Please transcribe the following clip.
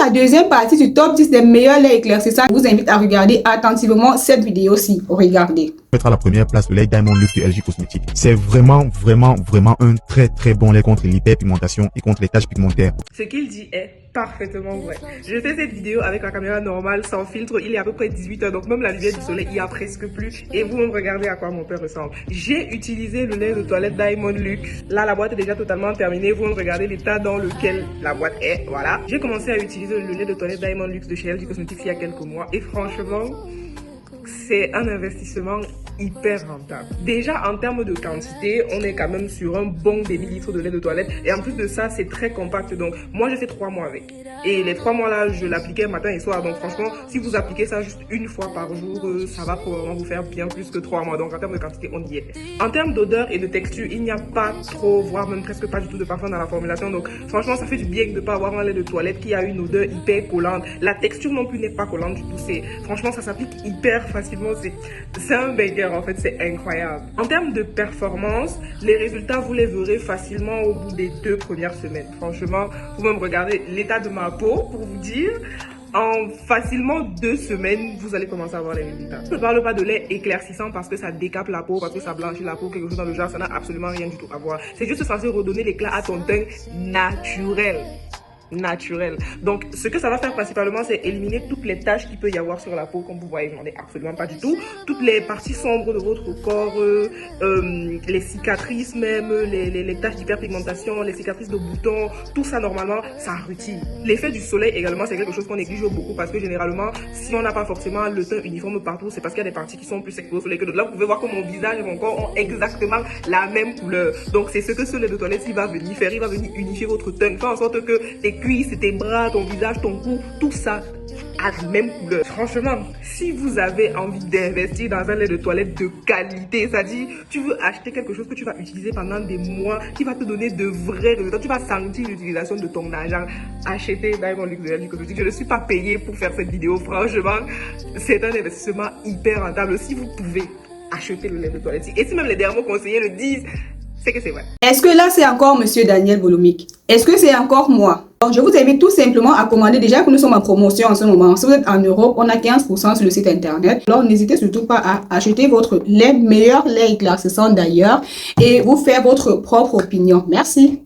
la deuxième partie du top 10 des meilleurs laits éclaircissants, je vous invite à regarder attentivement cette vidéo-ci. Regardez. Mettre à la première place le lait Diamond Luxe de LG Cosmetics. C'est vraiment un très bon lait contre l'hyperpigmentation et contre les taches pigmentaires. Ce qu'il dit est parfaitement vrai. Je fais cette vidéo avec la caméra normale, sans filtre. Il est à peu près 18 h, donc même la lumière du soleil, il y a presque plus. Et vous me regardez à quoi mon père ressemble. J'ai utilisé le lait de toilette Diamond Luxe. Là, la boîte est déjà totalement terminée. Vous me regardez l'état dans lequel la boîte est. Voilà. J'ai commencé à utiliser le lait de toilette Diamond Luxe de chez LG Cosmetics il y a quelques mois. Et franchement, c'est un investissement hyper rentable. Déjà, en termes de quantité, on est quand même sur un bon demi-litre de lait de toilette. Et en plus de ça, c'est très compact. Donc, moi, j'ai fait 3 mois avec. Et les 3 mois là, je l'appliquais matin et soir. Donc, franchement, si vous appliquez ça juste une fois par jour, ça va probablement vous faire bien plus que 3 mois. Donc, en termes de quantité, on y est. En termes d'odeur et de texture, il n'y a pas trop, voire même presque pas du tout de parfum dans la formulation. Donc, franchement, ça fait du bien de ne pas avoir un lait de toilette qui a une odeur hyper collante. La texture non plus n'est pas collante du tout. Franchement, ça s'applique hyper facilement. C'est un banger, en fait, c'est incroyable. En termes de performance, les résultats, vous les verrez facilement au bout des 2 premières semaines. Franchement, vous même regardez l'état de ma peau pour vous dire. En facilement 2 semaines, vous allez commencer à voir les résultats. Je ne parle pas de lait éclaircissant parce que ça décape la peau, parce que ça blanchit la peau, quelque chose dans le genre, ça n'a absolument rien du tout à voir. C'est juste censé redonner l'éclat à ton teint naturel. Donc, ce que ça va faire principalement, c'est éliminer toutes les taches qu'il peut y avoir sur la peau, comme vous voyez, j'en ai absolument pas du tout. Toutes les parties sombres de votre corps, les cicatrices même, les taches d'hyperpigmentation, les cicatrices de boutons, tout ça, normalement, ça retire. L'effet du soleil également, c'est quelque chose qu'on néglige beaucoup parce que généralement, si on n'a pas forcément le teint uniforme partout, c'est parce qu'il y a des parties qui sont plus exposées au soleil que d'autres. Là, vous pouvez voir que mon visage et mon corps ont exactement la même couleur. Donc, c'est ce que ce lait de toilette, il va venir faire. Il va venir unifier votre teint, faire en sorte que tes cuisses, tes bras, ton visage, ton cou, tout ça a la même couleur. Franchement, si vous avez envie d'investir dans un lait de toilette de qualité, c'est-à-dire tu veux acheter quelque chose que tu vas utiliser pendant des mois, qui va te donner de vrais résultats, tu vas sentir l'utilisation de ton argent, achetez Diamond Luxe de LG Cosmetics. Je ne suis pas payée pour faire cette vidéo, franchement, c'est un investissement hyper rentable. Si vous pouvez acheter le lait de toilette, et si même les dermo-conseillers le disent, c'est que c'est vrai. Est-ce que là, c'est encore Monsieur Daniel Bolomic? Est-ce que c'est encore moi? Donc, je vous invite tout simplement à commander. Déjà que nous sommes en promotion en ce moment. Si vous êtes en Europe, on a 15% sur le site internet. Alors, n'hésitez surtout pas à acheter votre lait, meilleur lait éclaircissant d'ailleurs, et vous faire votre propre opinion. Merci.